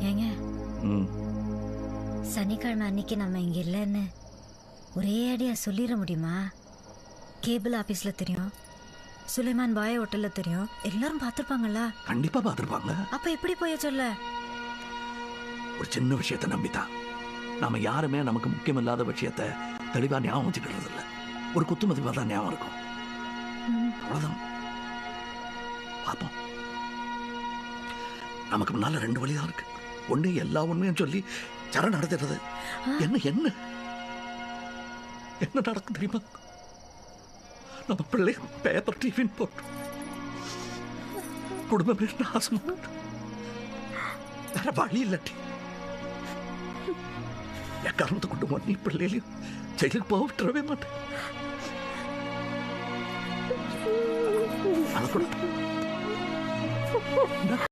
ஏங்க சனிக்கிழமை அன்னைக்கு நம்ம இங்க இல்லைன்னு ஒரே அடியா சொல்லிட முடியுமா? கேபிள் ஆபீஸ்ல தெரியும், சுலைமான் பாய் ஹோட்டல்ல தெரியும், எல்லாரும் பார்த்திருப்பாங்கல்ல. கண்டிப்பா பார்த்திருப்பாங்க. அப்ப எப்படி போய் சொல்ல? ஒரு சின்ன விஷயத்தை நம்பித்தான். நாம யாருமே நமக்கு முக்கியமில்லாத விஷயத்தை தெளிவா ஞாபகம் வச்சுக்கிறது இல்லை. ஒரு குத்துமதிப்பா தான் ஞாபகம் இருக்கும். அவ்வளவுதான். பார்ப்போம். நமக்கு முன்னால 2 வழிதான் இருக்கு. ஒண்ணு எல்லா உண்மையும் சொல்லி சரண் நடத்துறது. என்ன என்ன என்ன நடக்கும் தெரியுமா? நம்ம பிள்ளை பேப்பர் டிவின்னு போட்டு குடும்பமே நாசம். வேற வழி இல்லாட்டி எக்காரணத்தை கொண்டு நீ பிள்ளையிலையும் ஜெயிலுக்கு போக விட்டுறவே மாட்டேன். அதை கூட